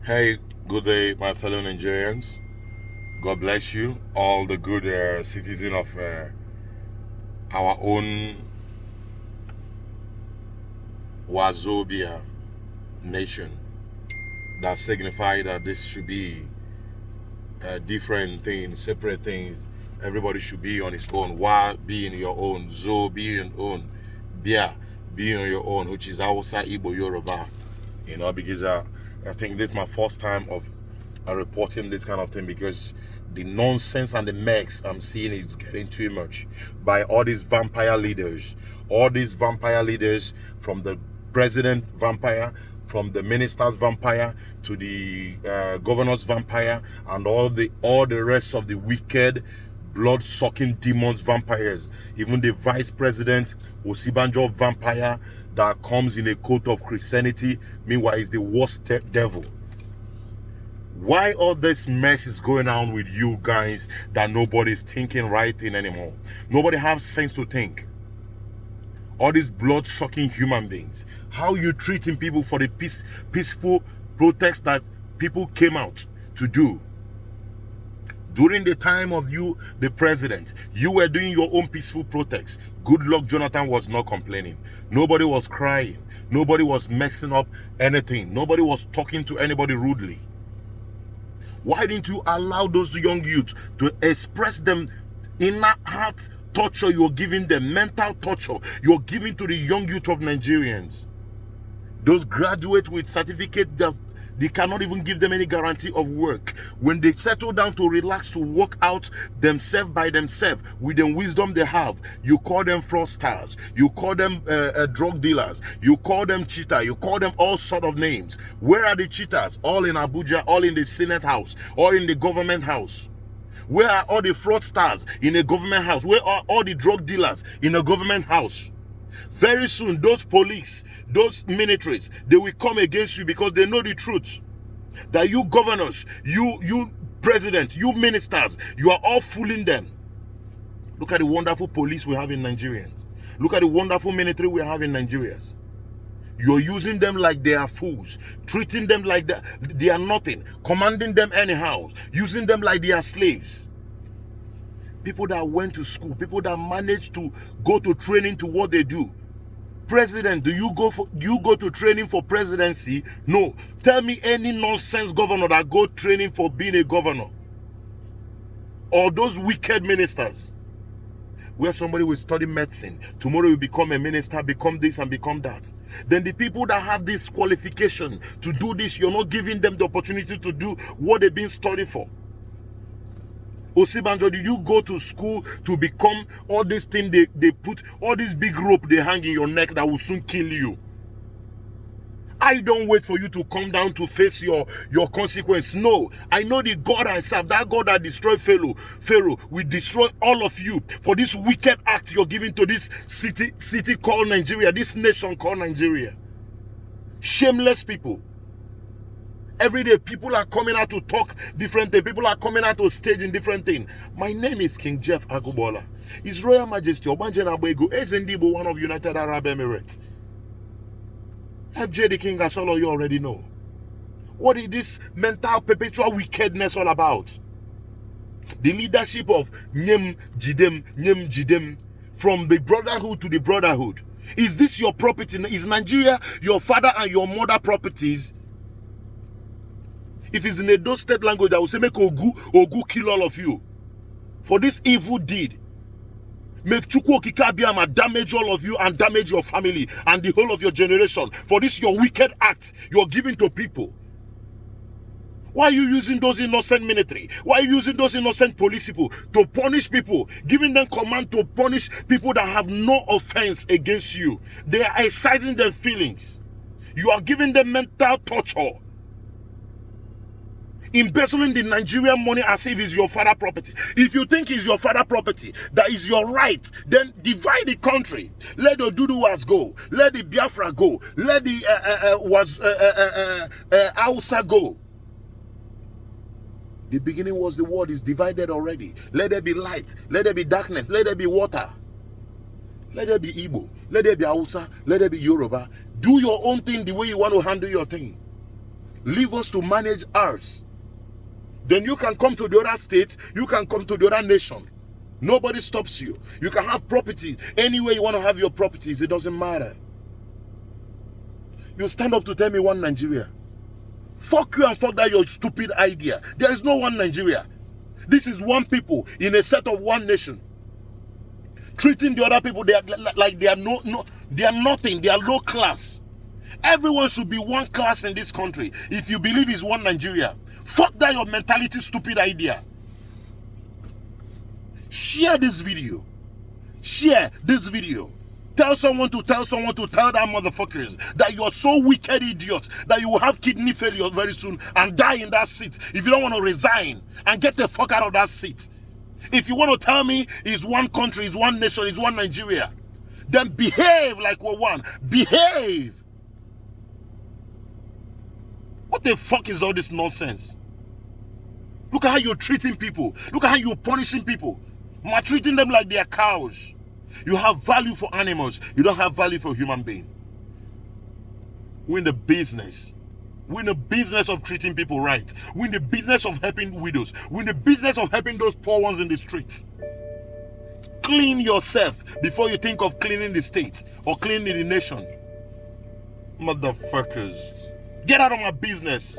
Hey, good day, my fellow Nigerians. God bless you, all the good citizens of our own Wazobia nation that signify that this should be different things, separate things. Everybody should be on his own. Wa be in your own. Zo be in your own. Bia be on your own, which is Hausa, Igbo, Yoruba. Because I think this is my first time of reporting this kind of thing because the nonsense and the mess I'm seeing is getting too much by all these vampire leaders. All these vampire leaders, from the president vampire, from the minister's vampire to the governor's vampire, and all the rest of the wicked blood-sucking demons vampires. Even the vice president Osibanjo vampire that comes in a coat of Christianity, meanwhile is the worst devil. Why all this mess is going on with you guys that nobody's thinking right thing anymore? Nobody has sense to think. All these blood-sucking human beings. How you treating people for the peaceful protest that people came out to do. During the time of you, the president, you were doing your own peaceful protest. Good luck, Jonathan was not complaining. Nobody was crying. Nobody was messing up anything. Nobody was talking to anybody rudely. Why didn't you allow those young youth to express them inner heart torture you're giving them, mental torture you're giving to the young youth of Nigerians? Those graduates with certificate that they cannot even give them any guarantee of work. When they settle down to relax, to work out themselves by themselves with the wisdom they have, you call them fraudsters, you call them drug dealers, you call them cheaters, you call them all sort of names. Where are the cheaters? All in Abuja, all in the Senate house, or in the government house. Where are all the fraudsters in a government house? Where are all the drug dealers in a government house? Very soon, those police, those militaries, they will come against you because they know the truth. That you governors, you presidents, you ministers, you are all fooling them. Look at the wonderful police we have in Nigerians. Look at the wonderful military we have in Nigeria. You're using them like they are fools, treating them like they are nothing, commanding them anyhow, using them like they are slaves. People that went to school, people that managed to go to training to what they do. President, do you go to training for presidency? No. Tell me any nonsense governor that go training for being a governor. Or those wicked ministers. Where somebody will study medicine, tomorrow will become a minister, become this and become that. Then the people that have this qualification to do this, you're not giving them the opportunity to do what they've been studying for. Osibanjo, did you go to school to become all these things they put, all this big rope they hang in your neck that will soon kill you? I don't wait for you to come down to face your consequence. No, I know the God I serve, that God that destroyed Pharaoh will destroy all of you for this wicked act you're giving to this city called Nigeria, this nation called Nigeria. Shameless people. Every day, people are coming out to talk different things. People are coming out to stage in different things. My name is King Jeff Agubola. His Royal Majesty Obanjo Nabego Ezendibo, one of United Arab Emirates. FJ the King Gasolo, you already know. What is this mental perpetual wickedness all about? The leadership of Nyem Jidem, from the brotherhood to the brotherhood. Is this your property? Is Nigeria your father and your mother properties? If it's in a Edo State language, I will say make Ogu kill all of you. For this evil deed. Make Chukwu Okike Abiyama damage all of you and damage your family and the whole of your generation. For this your wicked act you're giving to people. Why are you using those innocent military? Why are you using those innocent police people to punish people? Giving them command to punish people that have no offense against you. They are exciting their feelings. You are giving them mental torture. Embezzling the Nigerian money as if it's your father property. If you think it's your father property, that is your right, then divide the country. Let the Duduwas go. Let the Biafra go. Let the Hausa go. The beginning was the world is divided already. Let there be light. Let there be darkness. Let there be water. Let there be Igbo. Let there be Hausa. Let there be Yoruba. Do your own thing the way you want to handle your thing. Leave us to manage ours. Then you can come to the other state, you can come to the other nation. Nobody stops you. You can have property anywhere you want to have your properties. It doesn't matter. You stand up to tell me one Nigeria. Fuck you and fuck that your stupid idea. There is no one Nigeria. This is one people in a set of one nation. Treating the other people like they are they are nothing. They are low class. Everyone should be one class in this country. If you believe it's one Nigeria, fuck that your mentality stupid idea. Share this video. Share this video. Tell someone to tell that motherfuckers that you are so wicked idiots that you will have kidney failure very soon and die in that seat if you don't want to resign and get the fuck out of that seat. If you want to tell me it's one country, it's one nation, it's one Nigeria, then behave like we're one. Behave. What the fuck is all this nonsense? Look at how you're treating people. Look at how you're punishing people. Maltreating them like they're cows. You have value for animals. You don't have value for human beings. We're in the business. We're in the business of treating people right. We're in the business of helping widows. We're in the business of helping those poor ones in the streets. Clean yourself before you think of cleaning the state or cleaning the nation. Motherfuckers. Get out of my business.